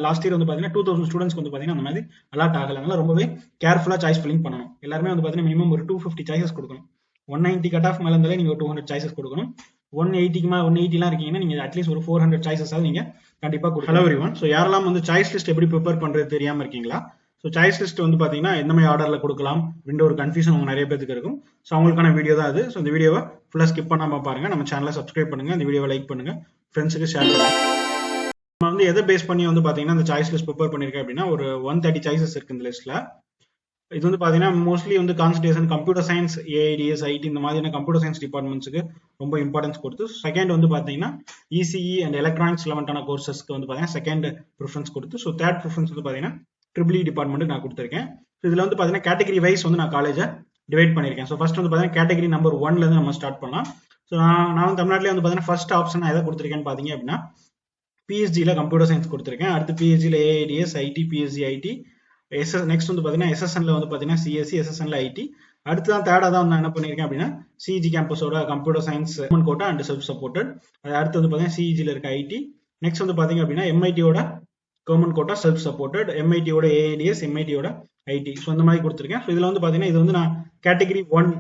Last year வந்து பார்த்தீங்கன்னா 2000 ஸ்டூடெண்ட்ஸ்க்கு வந்து பார்த்தீங்கன்னா அந்த மாதிரி அலாட் ஆகல. அதனால ரொம்பவே கேர்ஃபுல்லாக சாய்ஸ் ஃபில்லிங் பண்ணணும். எல்லாருமே வந்து பார்த்தீங்கன்னா மினிமம் ஒரு 250 சாய்ஸஸ் கொடுக்கணும். 190 கட் ஆஃப் மேலே இருந்தாலே நீங்கள் 200 சாய்ஸஸ் கொடுக்கணும். 180க்கு மேலே 180 இருக்கீங்கன்னா நீங்கள் அட்லீஸ்ட் ஒரு 400 சாய்ஸஸாவது நீங்கள் கண்டிப்பாக கொடுக்கணும். Hello everyone. ஸோ யாரெல்லாம் வந்து சாய்ஸ் லிஸ்ட் எப்படி ப்ரிப்பேர் பண்ணுறது தெரியாமல் இருக்கீங்களா? ஸோ சாய்ஸ் லிஸ்ட் வந்து பார்த்தீங்கன்னா எந்த மாதிரி ஆர்டரில் கொடுக்கலாம் அப்படின்ற ஒரு கன்ஃபியூஷன் உங்க நிறைய பேருக்கு இருக்கும். ஸோ அவங்களுக்கான வீடியோ தான் அது. ஸோ இந்த வீடியோவை ஃபுல்லாக ஸ்கிப் பண்ணாமல் பாருங்க. நம்ம சேனலை சப்ஸ்கிரைப் பண்ணுங்க, இந்த வீடியோவை லைக் பண்ணுங்க, ஃப்ரெண்ட்ஸுக்கு ஷேர் பண்ணுங்க. நம்ம வந்து எதை பேஸ் பண்ணி வந்து பார்த்தீங்கன்னா இந்த சாய்ஸ் லிஸ்ட் ப்ரிப்பேர் பண்ணியிருக்கேன் அப்படின்னா ஒரு 130 சாய்ஸஸ் இருக்கு இந்த லிஸ்ட்ல. இது வந்து பார்த்தீங்கன்னா மோஸ்ட்லி வந்து concentration computer science, AIDS, IT இந்த மாதிரியான கம்ப்யூட்டர் சயின்ஸ் டிபார்ட்மெண்ட்ஸுக்கு ரொம்ப இம்பார்ட்டன்ஸ் கொடுத்து, செகண்ட் வந்து பார்த்தீங்கன்னா இசிஇ அண்ட் எலக்ட்ரானிக்ஸ் ரிலவெண்டான கோர்சஸ்க்கு வந்து பார்த்தீங்கன்னா செகண்ட் ப்ரிஃபரன்ஸ் கொடுத்து, ஸோ தேர்ட் ப்ரிஃபரன்ஸ் வந்து பார்த்தீங்கன்னா ட்ரிபிள் டிபார்ட்மெண்ட்டுக்கு நான் கொடுத்துருக்கேன். ஸோ இதில் வந்து பார்த்தீங்கன்னா கேட்டகரி வைஸ் வந்து நான் காலேஜை டிவைட் பண்ணியிருக்கேன். ஸோ ஃபர்ஸ்ட் வந்து பார்த்தீங்கன்னா கேட்டகரி நம்பர் 1லேருந்து நம்ம ஸ்டார்ட் பண்ணலாம். ஸோ நான் வந்து தமிழ்நாட்டிலே வந்து பார்த்தீங்கன்னா ஃபர்ஸ்ட் ஆப்ஷன் எதை கொடுத்துருக்கேன்னு பார்த்தீங்க அப்படின்னா பிஎஸ்ஜியில் கம்ப்யூட்டர் சயின்ஸ் கொடுத்துருக்கேன். அடுத்து பிஎஸ்ஜியில் AIDS, IT, PSG IT, next வந்து பார்த்தீங்கன்னா எஸ்எஸ்என்ல வந்து பார்த்தீங்கன்னா சிஎஸ்சி, எஸ்எஸ்என்ல ஐடி. அடுத்து தான் தேர்டாக தான் நான் என்ன பண்ணியிருக்கேன் அப்படின்னா சிஜி கேம்பஸோட computer science government quota and self supported. அது அடுத்து வந்து பார்த்தீங்கன்னா சிஜியில் இருக்க ஐடி. நெக்ஸ்ட் வந்து பார்த்தீங்க அப்படின்னா எம்ஐடியோட கவர்மெண்ட் கோட்டா செல்ஃப் சப்போர்ட்டட், எம்ஐடியோட ஏஐடிஎஸ், எம்ஐடியோட ஐடி. ஸோ இந்த மாதிரி கொடுத்துருக்கேன். ஸோ இதில் வந்து பார்த்தீங்கன்னா இது வந்து நான் கேட்டகரி 1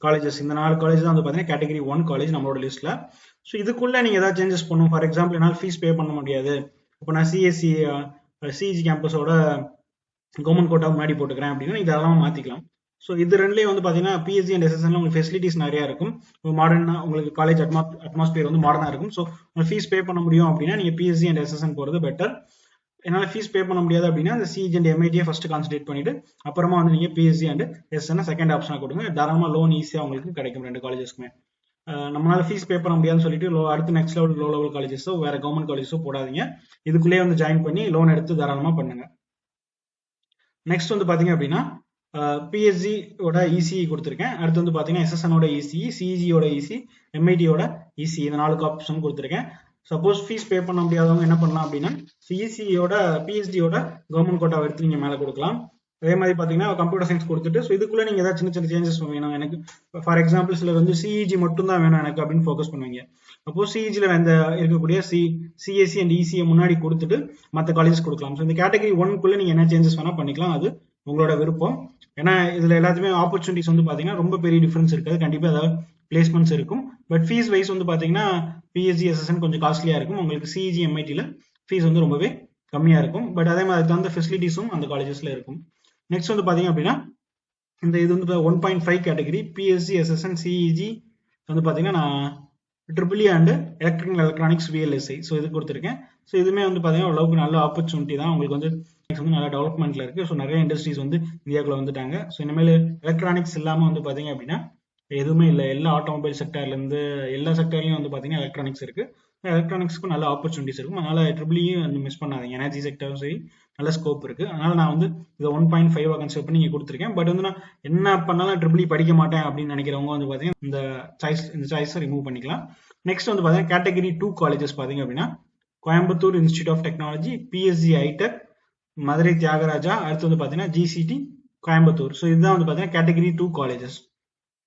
காலேஜஸ், இந்த 4 காலேஜ் தான் வந்து பார்த்தீங்கன்னா கேட்டகரி 1 காலேஜ் நம்மளோட லிஸ்ட்ல. ஸோ இதுக்குள்ள நீங்க ஏதாவது சேஞ்சஸ் பண்ணணும். ஃபார் எக்ஸாம்பிள் என்னால் ஃபீஸ் பே பண்ண முடியாது, இப்போ நான் சிஎஸ்சி சிஜி கேம்பஸோட கவர்மெண்ட் கோட்டா முன்னாடி போட்டுக்கிறேன் அப்படின்னா நீங்க அதெல்லாம் மாத்திக்கலாம். ஸோ இது ரெண்டுலேயும் வந்து பார்த்தீங்கன்னா பிஎஸ்சி அண்ட் எஸ்எஸ்என்ல உங்களுக்கு ஃபெசிலிட்டிஸ் நிறைய இருக்கும். மாடர்னா உங்களுக்கு காலேஜ் அட்மாஸ்பியர் வந்து மாடர்னா இருக்கும். ஸோ உங்களுக்கு ஃபீஸ் பே பண்ண முடியும் அப்படின்னா நீங்க பிஎஸ்சி அண்ட் எஸ்எஸ்என் போகிறது பெட்டர். என்னால் ஃபீஸ் பே பண்ண முடியாது அப்படின்னா அந்த சிஜி அண்ட் எம்ஐடியை ஃபர்ஸ்ட் கான்சன்ட்ரேட் பண்ணிட்டு அப்புறமா வந்து நீங்க பிஎஸ்சி அண்ட் எஸ்எஸ்என் செகண்ட் ஆப்ஷனாக கொடுங்க. தாராளமாக லோன் ஈஸியாக உங்களுக்கு கிடைக்கும் ரெண்டு காலேஜஸ்க்குமே. நம்மளால ஃபீஸ் பே பண்ண முடியாதுன்னு சொல்லிட்டு அடுத்து நெக்ஸ்ட் லெவல் லோ லெவல் காலேஜஸோ வேற கவர்மெண்ட் காலேஜஸோ போடாதீங்க. இதுக்குள்ளேயே வந்து ஜாயின் பண்ணி லோன் எடுத்து தாராளமாக பண்ணுங்க. நெக்ஸ்ட் வந்து பாத்தீங்க அப்படின்னா பிஎஸ்ஜியோட இசிஇ கொடுத்துருக்கேன். அடுத்து வந்து பாத்தீங்கன்னா எஸ்எஸ்எனோட இசிஇ, சிஜியோட இசி, எம்ஐடியோட இசி, இந்த 4 ஆப்ஷன் கொடுத்துருக்கேன். சப்போஸ் ஃபீஸ் பே பண்ண முடியாதவங்க என்ன பண்ணலாம் அப்படின்னா சிஇசியோட பிஎஸ்டியோட கவர்மெண்ட் கோட்டாவை எடுத்து நீங்க மேலே கொடுக்கலாம். அதே மாதிரி பாத்தீங்கன்னா கம்ப்யூட்டர் சயின்ஸ் கொடுத்துட்டு ஸோ இதுக்குள்ள நீங்க ஏதாவது சின்ன சின்ன சேஞ்சஸ் வேணும் எனக்கு, ஃபார் எக்ஸாம்பிள் சிலர் வந்து சிஇஜி மட்டும் தான் வேணும் எனக்கு அப்படின்னு ஃபோக்கஸ் பண்ணுவீங்க. அப்போ சிஇஜியில் இந்த இருக்கக்கூடிய சிஎஸ்சி அண்ட் இசியை முன்னாடி கொடுத்துட்டு மற்ற காலேஜஸ் கொடுக்கலாம். ஸோ இந்த கேட்டகரி 1க்குள்ள நீங்க என்ன சேஞ்சஸ் வேணா பண்ணிக்கலாம், அது உங்களோட விருப்பம். ஏன்னா இதுல எல்லாத்துமே ஆப்பர்ச்சுனிட்டிஸ் வந்து பாத்தீங்கன்னா ரொம்ப பெரிய டிஃபரன்ஸ் இருக்காது, கண்டிப்பா ஏதாவது பிளேஸ்மெண்ட்ஸ் இருக்கும். பட் ஃபீஸ் வைஸ் வந்து பாத்தீங்கன்னா பிஎஸ்ஜி எஸ்எஸ்என் கொஞ்சம் காஸ்ட்லியா இருக்கும். உங்களுக்கு சிஇஜி எம்ஐடியில் ஃபீஸ் வந்து ரொம்பவே கம்மியா இருக்கும். பட் அதே மாதிரி தகுந்த ஃபெசிலிட்டிஸும் அந்த காலேஜஸ்ல இருக்கும். நெக்ஸ்ட் வந்து பாத்தீங்க அப்படின்னா இது வந்து 1.5 கேட்டகரி பிஎஸ்சி எஸ்எஸ்என் சிஇஜி வந்து பாத்தீங்கன்னா நான் triple E and electronics VLSI so இது கொடுத்துருக்கேன். ஸோ இதுவுமே வந்து பாத்தீங்கன்னா ஓரளவுக்கு நல்ல ஆப்பர்ச்சுனிட்டி தான். உங்களுக்கு வந்து நல்ல டெவலப்மெண்ட்ல இருக்கு. ஸோ நிறைய இண்டஸ்ட்ரீஸ் வந்து இந்தியாவுக்குள்ள வந்துட்டாங்க. ஸோ இனிமேல் எலக்ட்ரானிக்ஸ் இல்லாம வந்து பாத்தீங்க அப்படின்னா எதுவுமே இல்லை. எல்லா ஆட்டோமொபைல் செக்டர்ல இருந்து எல்லா செக்டர்லயும் வந்து பாத்தீங்கன்னா எலக்ட்ரானிக்ஸ் இருக்கு. எலக்ட்ரானிக்ஸ்க்கும் நல்ல ஆப்பர்ச்சுனிட்டிஸ் இருக்கும். அதனால ட்ரிபிள்இயும் வந்து மிஸ் பண்ணாதீங்க. எனர்ஜி செக்டரும் சரி நல்ல ஸ்கோப் இருக்கு. அதனால நான் வந்து இதை 1.5 கன்சிடர் பண்ணி கொடுத்துருக்கேன். பட் வந்து நான் என்ன பண்ணாலும் ட்ரிபிள்இ படிக்க மாட்டேன் அப்படின்னு நினைக்கிறவங்க வந்து பாத்தீங்கன்னா இந்த சாய்ஸை ரிமூவ் பண்ணிக்கலாம். நெக்ஸ்ட் வந்து பாத்தீங்கன்னா கேட்டகரி 2 காலேஜஸ் பாத்தீங்க அப்படின்னா Coimbatore Institute of Technology, PSG iTech, Madurai Thiagaraja, அடுத்து வந்து பாத்தீங்கன்னா ஜிசிடி கோயம்புத்தூர். ஸோ இதுதான் வந்து பாத்தீங்கன்னா கேட்டகரி 2 காலேஜஸ்.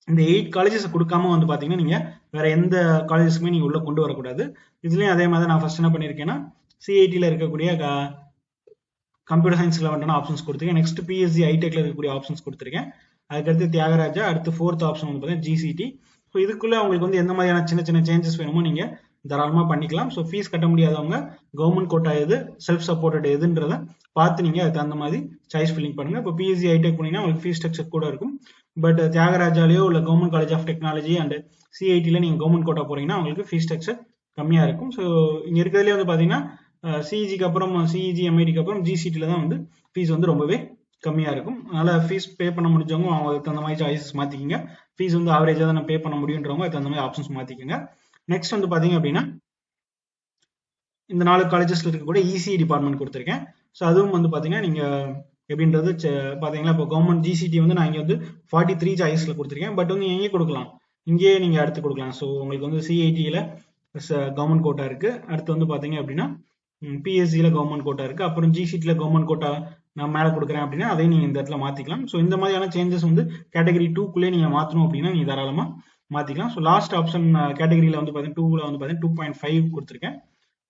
இந்த 8 காலேஜஸ் கொடுக்காம வந்து பாத்தீங்கன்னா நீங்க வேற எந்த காலேஜஸ்க்குமே நீங்க உள்ள கொண்டு வரக்கூடாது. இதுலயும் அதே மாதிரி நான் ஃபர்ஸ்ட் என்ன பண்ணிருக்கேன்னா சிஐடியில் இருக்கக்கூடிய கம்ப்யூட்டர் சயின்ஸ்ல வந்துட்டு ஆப்ஷன்ஸ் கொடுத்துருக்கேன். நெக்ஸ்ட் பிஎஸ்சி ஐடெக்ல இருக்கக்கூடிய ஆப்ஷன்ஸ் கொடுத்துருக்கேன். அதுக்கடுத்து தியாகராஜா, அடுத்து 4th ஆப்ஷன் வந்து பாத்தீங்கன்னா ஜிசிடி. ஸோ இதுக்குள்ள உங்களுக்கு வந்து எந்த மாதிரியான சின்ன சின்ன சேஞ்சஸ் வேணுமோ நீங்க தாராளமா பண்ணிக்கலாம். ஸோ ஃபீஸ் கட்ட முடியாதவங்க கவர்மெண்ட் கோட்டா எது, செல்ஃப் சப்போர்ட்டட் எதுன்றத பார்த்து நீங்க அதுக்கு தகுந்த மாதிரி சாய்ஸ் ஃபில்லிங் பண்ணுங்க. இப்போ பிஎஸ்சி ஐடெக் பண்ணீங்கன்னா உங்களுக்கு ஃபீஸ் ஸ்ட்ரக்சர் கூட இருக்கும். பட் தியாகராஜாலேயோ இல்லை government college of technology and சிஐடியில் நீங்கள் கவர்மெண்ட் கோட்டா போறீங்கன்னா உங்களுக்கு ஃபீஸ் ஸ்ட்ரக்சர் கம்மியாக இருக்கும். ஸோ இங்கே இருக்கிறதுலே வந்து பார்த்தீங்கன்னா சிஇஜிக்கு அப்புறம் சிஇஜி எம்ஐடிக்கு அப்புறம் ஜிசிடியில் தான் வந்து ஃபீஸ் வந்து ரொம்பவே கம்மியாக இருக்கும். அதனால் ஃபீஸ் பே பண்ண முடிஞ்சவங்க அவங்க அதுக்கு தகுந்த மாதிரி சாய்ஸஸ் மாற்றிக்கிங்க. ஃபீஸ் வந்து ஆவரேஜாக தான் நான் பே பண்ண முடியுன்றவங்க அதுக்கு தகுந்த மாதிரி ஆப்ஷன்ஸ் மாற்றிக்கோங்க. நெக்ஸ்ட் வந்து பார்த்தீங்க அப்படின்னா இந்த 4 காலேஜஸ்ல இருக்கக்கூடிய இசிஇ டிபார்ட்மெண்ட் கொடுத்துருக்கேன். ஸோ அதுவும் வந்து பார்த்தீங்கன்னா நீங்கள் எப்படின்றது பாத்தீங்களா, இப்போ கவர்மெண்ட் ஜிசிடி வந்து நான் இங்க வந்து 43 சாய்ஸ்ல கொடுத்துருக்கேன். பட் வந்து எங்கே கொடுக்கலாம், இங்கேயே நீங்க அடுத்து கொடுக்கலாம். ஸோ உங்களுக்கு வந்து சிஐடியில கவர்மெண்ட் கோட்டா இருக்கு. அடுத்து வந்து பாத்தீங்க அப்படின்னா பிஎஸ்சியில கவர்மெண்ட் கோட்டா இருக்கு. அப்புறம் ஜிசிடில கவர்மெண்ட் கோட்டா நான் மேல கொடுக்குறேன் அப்படின்னா அதையும் நீங்க இந்த இடத்துல மாத்திக்கலாம். ஸோ இந்த மாதிரியான சேஞ்சஸ் வந்து கேட்டகரி 2க்குள்ளே நீங்க மாத்தணும் அப்படின்னா நீங்க தாராளமா மாத்திக்கலாம். ஸோ லாஸ்ட் ஆப்ஷன் கேட்டகரியில வந்து பாத்தீங்கன்னா 2ல வந்து பாத்தீங்கன்னா 2.5 கொடுத்துருக்கேன்.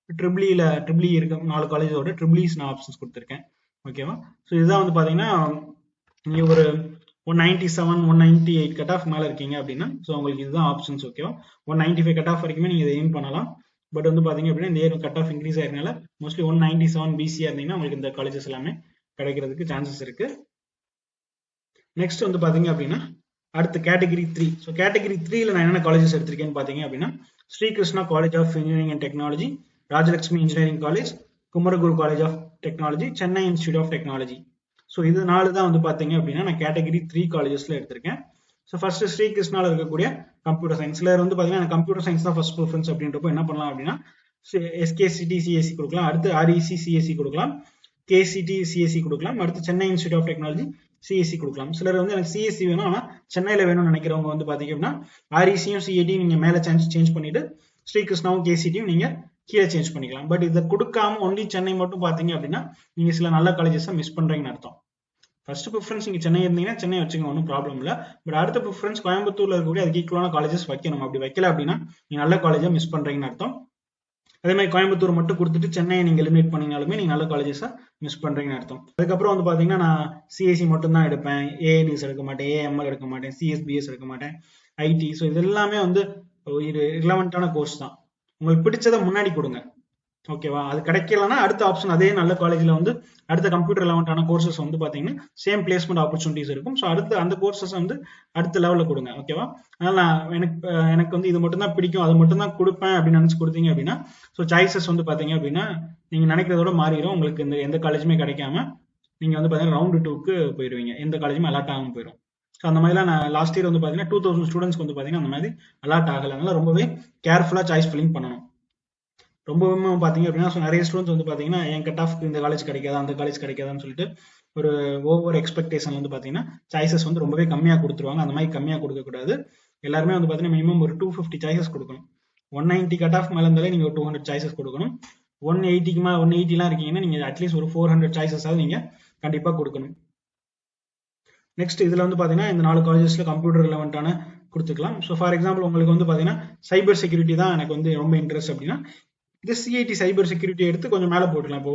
ட்ரிபிள் இருக்க 4 காலேஜோட ட்ரிபிள்ஸ் நான் ஆப்ஷன்ஸ் கொடுத்துருக்கேன். ஓகேவா? ஸோ இதுதான் வந்து பார்த்தீங்கன்னா நீங்க ஒரு 197 198 கட் ஆஃப் மேல இருக்கீங்க அப்படின்னா ஸோ உங்களுக்கு இதுதான் ஆப்ஷன்ஸ். ஓகேவா? 195 கட் ஆஃப் வரைக்குமே நீங்க இதை எய்ம் பண்ணலாம். பட் வந்து பாத்தீங்க அப்படின்னா இந்த இயர் கட் ஆஃப் இன்க்ரீஸ் ஆயிருந்தனால மோஸ்ட்லி 197 பிசியா இருந்தீங்கன்னா உங்களுக்கு இந்த காலேஜஸ் எல்லாமே கிடைக்கிறதுக்கு சான்சஸ் இருக்கு. நெக்ஸ்ட் வந்து பாத்தீங்க அப்படின்னா அடுத்து கேட்டகரி 3. ஸோ கேட்டகரி 3ல நான் என்னென்ன காலேஜஸ் எடுத்திருக்கேன்னு பாத்தீங்க அப்படின்னா Srikrishna college of engineering and technology, Rajalakshmi engineering college, Kumaraguru college of technology, Chennai institute of technology. So இது 4 தான் வந்து பாத்தீங்க அப்படின்னா நான் கேட்டகரி 3 காலேஜஸ்ல எடுத்திருக்கேன். ஸோ ஃபர்ஸ்ட் ஸ்ரீகிருஷ்ணால இருக்கக்கூடிய கம்ப்யூட்டர் சயின்ஸ்ல வந்து பாத்தீங்கன்னா கம்ப்யூட்டர் சயின்ஸ் தான் ஃபர்ஸ்ட் ப்ரிஃபரன்ஸ் அப்படின்றப்போ என்ன பண்ணலாம் அப்படின்னா எஸ்கேசிடி சிஎஸ்சி கொடுக்கலாம், அடுத்து ஆர்இசி சிஎஸ்சி கொடுக்கலாம், கேசிடி சிஎஸ்சி கொடுக்கலாம், அடுத்து Chennai institute of technology CSC கொடுக்கலாம். சிலர் வந்து எனக்கு சிஎஸ்சி வேணும் ஆனா சென்னையில வேணும்னு நினைக்கிறவங்க வந்து பாத்தீங்க அப்படின்னா ஆர்இசியும் சிஏடியும் நீங்க மேல சேஞ்ச் பண்ணிட்டு ஸ்ரீகிருஷ்ணாவும் கேசிடியும் நீங்க கீழே சேஞ்ச் பண்ணிக்கலாம். பட் இதை கொடுக்காம ஒன்லி சென்னை மட்டும் பாத்தீங்க அப்படின்னா நீங்க சில நல்ல காலேஜஸ் மிஸ் பண்றீங்கன்னு அர்த்தம். ஃபர்ஸ்ட் ப்ரிஃபரன்ஸ் நீங்க சென்னை இருந்தீங்கன்னா சென்னை வச்சுங்க, ஒன்றும் ப்ராப்ளம் இல்லை. பட் அடுத்த ப்ரிஃபரன்ஸ் கோயம்புத்தூர்ல இருக்கக்கூடிய அதுக்கு ஈக்குவலான காலேஜஸ் வைக்கணும். அப்படி வைக்கல அப்படின்னா நீங்க நல்ல காலேஜை மிஸ் பண்றீங்கன்னு அர்த்தம். அதே மாதிரி கோயம்புத்தூர் மட்டும் கொடுத்துட்டு சென்னையை நீங்க எலிமினேட் பண்ணீங்கனாலுமே நீங்க நல்ல காலேஜஸா மிஸ் பண்றீங்கன்னு அர்த்தம். அதுக்கப்புறம் வந்து பாத்தீங்கன்னா நான் சிஎஸ்சி மட்டும் தான் எடுப்பேன், ஏஎன்எஸ் எடுக்க மாட்டேன், ஏஎம்எல் எடுக்க மாட்டேன், சிஎஸ்பிஎஸ் எடுக்க மாட்டேன், ஐடி. ஸோ இது எல்லாமே வந்து ஒரு ரிலவெண்டான கோர்ஸ் தான். உங்களுக்கு பிடிச்சதை முன்னாடி கொடுங்க. ஓகேவா? அது கிடைக்கலன்னா அடுத்த ஆப்ஷன் அதே நல்ல காலேஜ்ல வந்து அடுத்த கம்ப்யூட்டர் ரிலவெண்டான கோர்சஸ் வந்து பாத்தீங்கன்னா சேம் பிளேஸ்மெண்ட் ஆப்பர்ச்சுனிட்டிஸ் இருக்கும். ஸோ அடுத்த அந்த கோர்சஸ் வந்து அடுத்த லெவல்ல கொடுங்க. ஓகேவா? அதனால எனக்கு வந்து இது மட்டும் தான் பிடிக்கும், அது மட்டும் தான் கொடுப்பேன் அப்படின்னு நினைச்சு கொடுத்தீங்க அப்படின்னா ஸோ சாய்ஸஸ் வந்து பாத்தீங்க அப்படின்னா நீங்க நினைக்கிறதோட மாறிடும். உங்களுக்கு இந்த எந்த காலேஜுமே கிடைக்காம நீங்க வந்து பாத்தீங்கன்னா ரவுண்ட் 2க்கு போயிருவீங்க, எந்த காலேஜுமே அலாட் ஆகாம போயிடும். ஸோ அந்த மாதிரிலாம் நான் லாஸ்ட் இயர் வந்து பாத்தீங்கன்னா 2000 ஸ்டூடெண்ட்ஸ்க்கு வந்து பாத்தீங்கன்னா அந்த மாதிரி அலாட் ஆகல. அதனால ரொம்பவே கேர்ஃபுல்லா சாய்ஸ் ஃபில்லிங் பண்ணணும். ரொம்பவுமே பாத்தீங்க அப்படின்னா நிறைய ஸ்டூடெண்ட்ஸ் வந்து பாத்தீங்கன்னா என் கட் ஆஃப் இந்த காலேஜ் கிடைக்காதா அந்த காலேஜ் கிடைக்காதான்னு சொல்லிட்டு ஒரு ஓவர் எக்ஸ்பெக்டேஷன் வந்து பாத்தீங்கன்னா சாய்ஸஸ் வந்து ரொம்பவே கம்மியா கொடுத்துருவாங்க. அந்த மாதிரி கம்மியா கொடுக்க கூடாது. எல்லாருமே வந்து பாத்தீங்கன்னா மினிமம் ஒரு 250 சாய்ஸஸ் கொடுக்கணும். 190 கட் ஆஃப் மேல இருந்தாலே நீங்க ஒரு 200 சாய்ஸஸ் கொடுக்கணும். 180 எல்லாம் இருக்கீங்கன்னா நீங்க அட்லீஸ்ட் ஒரு 400 சாய்ஸஸாவது நீங்க கண்டிப்பா கொடுக்கணும். நெக்ஸ்ட் இதுல வந்து பாத்தீங்கன்னா இந்த 4 காலேஜஸ்ல கம்ப்யூட்டர் ரிலவெண்டான கொடுத்துக்கலாம். ஸோ ஃபார் எக்ஸாம்பிள் உங்களுக்கு வந்து பாத்தீங்கன்னா சைபர் செக்யூரிட்டி தான் எனக்கு வந்து ரொம்ப இன்ட்ரெஸ்ட் அப்படின்னா இந்த சிஐடி சைபர் செக்யூரிட்டி எடுத்து கொஞ்சம் மேல போட்டுக்கலாம். இப்போ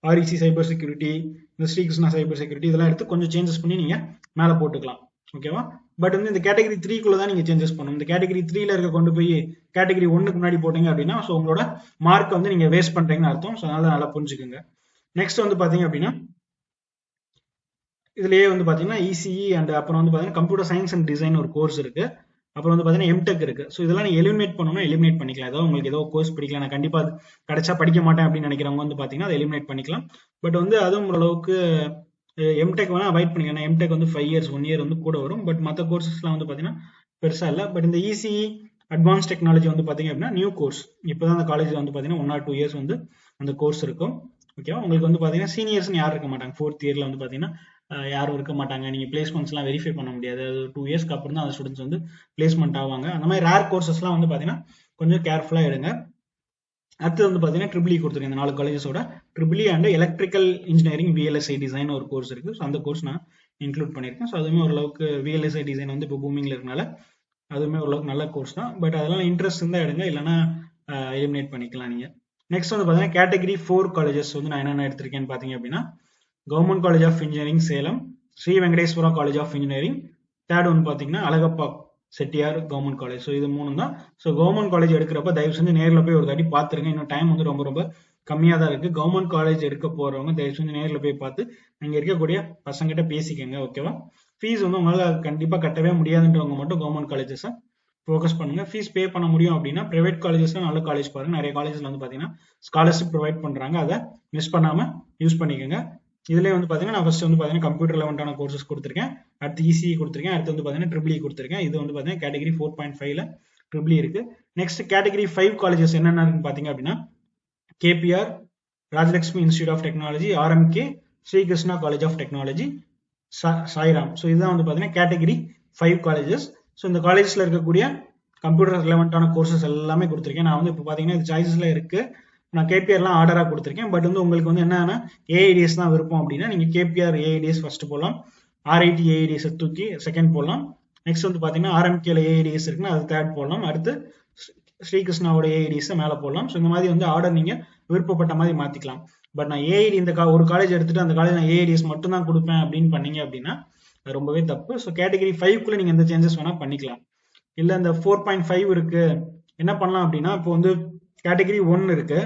ஆர்இசி சைபர் செக்யூரிட்டி, இந்த ஸ்ரீகிருஷ்ணா சைபர் செக்யூரிட்டி இதெல்லாம் எடுத்து கொஞ்சம் சேஞ்சஸ் பண்ணி நீங்க மேல போட்டுக்கலாம். ஓகேவா? பட் வந்து இந்த கேட்டகரி 3 தான் நீங்க சேஞ்சஸ் பண்ணணும். இந்த கேட்டகரி 3ல இருக்க கொண்டு போய் கேட்டகரி 1க்கு முன்னாடி போட்டீங்க அப்படின்னா ஸோ உங்களோட மார்க் வந்து நீங்க வேஸ்ட் பண்றீங்கன்னு அர்த்தம். ஸோ அதனால நல்லா புரிஞ்சுக்கோங்க. நெக்ஸ்ட் வந்து பாத்தீங்க அப்படின்னா இதுலயே வந்து பாத்தீங்கன்னா இசிஇ அண்ட் அப்புறம் வந்து பாத்தீங்கன்னா கம்ப்யூட்டர் சயின்ஸ் அண்ட் டிசைன் ஒரு கோர்ஸ் இருக்கு. அப்புறம் வந்து பாத்தீங்கன்னா எம்டெக் இருக்கு. ஸோ இதெல்லாம் நீங்க எலிமினேட் பண்ணணும்னா எலிமினேட் பண்ணிக்கலாம். ஏதோ உங்களுக்கு ஏதோ கோர்ஸ் பிடிக்கல, நான் கண்டிப்பா அது கிடைச்சா படிக்க மாட்டேன் அப்படின்னு நினைக்கிறவங்க வந்து பாத்தீங்கன்னா அதை எலிமினேட் பண்ணிக்கலாம். பட் வந்து அதுவும் ஓரளவுக்கு எம்டெக் வேணா அவாய்ட் பண்ணிக்கலாம். எம்டெக் வந்து 5 இயர்ஸ் 1 இயர் வந்து கூட வரும். பட் மற்ற கோர்சஸ்லாம் வந்து பாத்தீங்கன்னா பெருசா இல்லை. பட் இந்த இசிஇ அட்வான்ஸ் டெக்னாலஜி வந்து பாத்தீங்க அப்படின்னா நியூ கோர்ஸ். இப்போதான் அந்த காலேஜ்ல வந்து பாத்தீங்கன்னா 1 or 2 இயர்ஸ் வந்து அந்த கோர்ஸ் இருக்கும். ஓகேவா? உங்களுக்கு வந்து பாத்தீங்கன்னா சீனியர்ஸ்னு யாரும் இருக்க மாட்டாங்க. 4th இயர்ல வந்து பாத்தீங்கன்னா யாரும் இருக்க மாட்டாங்க. நீங்க பிளேஸ்மெண்ட்ஸ்லாம் வெரிஃபை பண்ண முடியாது. அது 2 இயர்ஸ்க்கு அப்புறம் தான் அந்த ஸ்டூடெண்ட்ஸ் வந்து பிளேஸ்மெண்ட் ஆவாங்க. அந்த மாதிரி ரேர் கோர்சஸ்லாம் வந்து பாத்தீங்கன்னா கொஞ்சம் கேர்ஃபுல்லா எடுங்க. அடுத்து வந்து பாத்தீங்கன்னா ட்ரிபிள் கொடுத்துருக்கேன். இந்த 4 காலேஜஸோட triple and electrical engineering VLSI design ஒரு கோர்ஸ் இருக்கு. ஸோ அந்த கோர்ஸ் நான் இன்க்ளூட் பண்ணியிருக்கேன். ஸோ அதுவுமே ஓரளவுக்கு விஎல்எஸ்ஐ டிசைன் வந்து இப்போ பூமிங்ல இருக்கனால அதுவுமே ஓரளவுக்கு நல்ல கோர்ஸ் தான். பட் அதெல்லாம் இன்ட்ரெஸ்ட் இருந்தா எடுங்க, இல்லைன்னா எலிமினேட் பண்ணிக்கலாம் நீங்க. நெக்ஸ்ட் வந்து பாத்தீங்கன்னா கேட்டகரி 4 காலேஜஸ் வந்து நான் என்னென்ன எடுத்திருக்கேன்னு பாத்தீங்க அப்படின்னா government college of engineering Salem, Sri Venkateswara college of engineering, third one பாத்தீங்கன்னா Alagappa Chettiar government college. So இது 3 தான். ஸோ கவர்மெண்ட் காலேஜ் எடுக்கிறப்ப தயவு செஞ்சு நேரில் போய் ஒரு தாட்டி பார்த்துருங்க. இன்னும் டைம் வந்து ரொம்ப ரொம்ப கம்மியாக தான் இருக்கு. கவர்மெண்ட் காலேஜ் எடுக்க போறவங்க தயவு செஞ்சு நேரில் போய் பார்த்து நீங்க இருக்கக்கூடிய பசங்கிட்ட பேசிக்கங்க. ஓகேவா? ஃபீஸ் வந்து உங்களால கண்டிப்பா கட்டவே முடியாதுன்றவங்க மட்டும் கவர்மெண்ட் காலேஜஸை ஃபோக்கஸ் பண்ணுங்க. ஃபீஸ் பே பண்ண முடியும் அப்படின்னா பிரைவேட் காலேஜஸ்ல நல்ல காலேஜ் பாருங்க. நிறைய காலேஜ்ல வந்து பாத்தீங்கன்னா ஸ்காலர்ஷிப் ப்ரொவைட் பண்றாங்க. அதை மிஸ் பண்ணாம யூஸ் பண்ணிக்கோங்க. இதுல வந்து பாத்தீங்கன்னா நான் ஃபர்ஸ்ட் வந்து பாத்தீங்கன்னா கம்ப்யூட்டர் ரிலவெண்டான கோர்சஸ் கொடுத்துருக்கேன். அடுத்து இசிஇ கொடுத்துருக்கேன். அடுத்து வந்து பாத்தீங்கன்னா ட்ரிபிள் கொடுத்துருக்கேன். இது வந்து பாத்தீங்கன்னா கேட்டகரி 4.5ல ட்ரிபிள் இருக்கு. நெக்ஸ்ட் கேட்டகரி 5 காலேஜஸ் என்னென்ன பாத்தீங்க அப்படின்னா KPR, Rajalakshmi institute of technology, RMK, Srikrishna college of technology, Sairam. So இதுதான் வந்து பாத்தீங்கன்னா கேட்டகரி 5 காலேஜஸ். ஸோ இந்த காலேஜஸ்ல இருக்கக்கூடிய கம்ப்யூட்டர் ரிலவெண்டான கோர்சஸ் எல்லாமே கொடுத்துருக்கேன். நான் வந்து இப்போ பாத்தீங்கன்னா இது சாய்ஸஸ்ல இருக்கு. நான் கேபிஆர்லாம் ஆர்டரா கொடுத்துருக்கேன். பட் வந்து உங்களுக்கு வந்து என்னன்னா ஏஐடிஎஸ் தான் விருப்பம் அப்படின்னா நீங்க கேபிஆர் ஏஐடிஎஸ் ஃபர்ஸ்ட் போடலாம். ஆர்ஐடி ஏஐடிஎஸ் தூக்கி செகண்ட் போடலாம். நெக்ஸ்ட் வந்து பாத்தீங்கன்னா ஆர்எம்கேல ஏஐடிஎஸ் இருக்குன்னா அது தேர்ட் போடலாம். அடுத்து ஸ்ரீகிருஷ்ணாவோட ஏஐடிஎஸ் மேல போடலாம். ஸோ இந்த மாதிரி வந்து ஆர்டர் நீங்க விருப்பப்பட்ட மாதிரி மாத்திக்கலாம். பட் நான் ஏஐடி இந்த ஒரு காலேஜ் எடுத்துட்டு அந்த காலேஜ் நான் ஏஐடிஎஸ் மட்டும் தான் கொடுப்பேன் அப்படின்னு பண்ணீங்க அப்படின்னா அது ரொம்பவே தப்பு. ஸோ கேட்டகரி 5க்குள்ள நீங்க எந்த சேஞ்சஸ் வேணா பண்ணிக்கலாம். இல்ல இந்த 4.5 இருக்கு என்ன பண்ணலாம் அப்படின்னா, இப்போ வந்து கேட்டகரி 1 இருக்கு,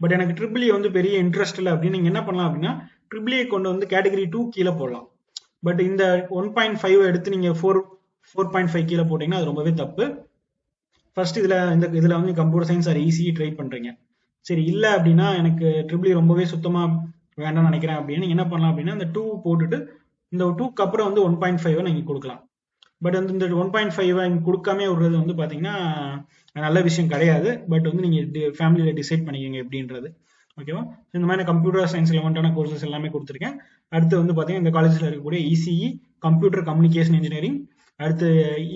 பட் எனக்கு ட்ரிபிள் ஏ வந்து பெரிய இன்ட்ரெஸ்ட் இல்லை அப்படின்னு நீங்க என்ன பண்ணலாம் அப்படின்னா ட்ரிபிள் ஏ கொண்டு வந்து கேட்டகரி 2 கீழே போடலாம். பட் இந்த 1.5 எடுத்து நீங்க 4.5 கீழே போட்டீங்கன்னா அது ரொம்பவே தப்பு. ஃபர்ஸ்ட் இதுல வந்து computer science or easy try பண்றீங்க, சரி இல்ல அப்படின்னா எனக்கு ட்ரிபிள் ரொம்பவே சுத்தமா வேண்டாம்னு நினைக்கிறேன் அப்படின்னு நீங்க என்ன பண்ணலாம் அப்படின்னா இந்த 2 போட்டுட்டு இந்த 2க்கு அப்புறம் வந்து 1.5 நீங்க கொடுக்கலாம். பட் வந்து இந்த 1.5 இங்க கொடுக்காம விடுறது வந்து பாத்தீங்கன்னா நல்ல விஷயம் கிடையாது. பட் வந்து நீங்க ஃபேமிலியில டிசைட் பண்ணிக்கோங்க எப்படின்றது. ஓகேவா? இந்த மாதிரி கம்ப்யூட்டர் சயின்ஸ் ரிலவெண்டான கோர்சஸ் எல்லாமே கொடுத்துருக்கேன். அடுத்து வந்து பாத்தீங்கன்னா இந்த காலேஜ்ல இருக்கக்கூடிய இசிஇ கம்ப்யூட்டர் கம்யூனிகேஷன் இன்ஜினியரிங், அடுத்து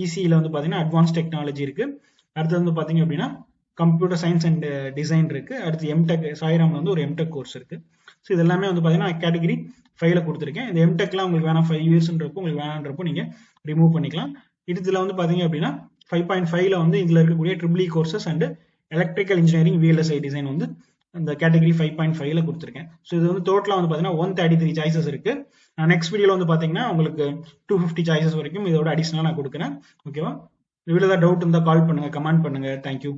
இசிஇல வந்து பாத்தீங்கன்னா அட்வான்ஸ் டெக்னாலஜி இருக்கு, அடுத்து வந்து பாத்தீங்க அப்படின்னா கம்ப்யூட்டர் சயின்ஸ் அண்ட் டிசைன் இருக்கு, அடுத்து எம்டெக் சாய்ராம்ல வந்து ஒரு எம்டெக் கோர்ஸ் இருக்கு. ஸோ இது எல்லாமே வந்து பாத்தீங்கன்னா கேட்டகரி 5ல கொடுத்துருக்கேன். இந்த எம்டெக்லாம் உங்களுக்கு வேணாம் 5 இயர்ஸ்ன்றப்போ உங்களுக்கு வேணான்றப்போ நீங்க ரிமூவ் பண்ணிக்கலாம். இதுல வந்து பாத்தீங்க அப்படின்னா 5.5ல வந்து இதுல இருக்கக்கூடிய triple courses and electrical engineering VLSI design வந்து அந்த கேட்டகரி 5.5ல கொடுத்துருக்கேன். ஸோ இது வந்து டோட்டலா வந்து பாத்தீங்கன்னா 133 சாய்ஸஸ் இருக்கு. நெக்ஸ்ட் வீடியோல வந்து பாத்தீங்கன்னா உங்களுக்கு 250 சாய்ஸஸ் வரைக்கும் இதோட அடிஷனலா நான் கொடுக்குறேன். ஓகேவா? இதுல ஏதாவது டவுட் இருந்தா கால் பண்ணுங்க, கமெண்ட் பண்ணுங்க. தேங்க்யூ.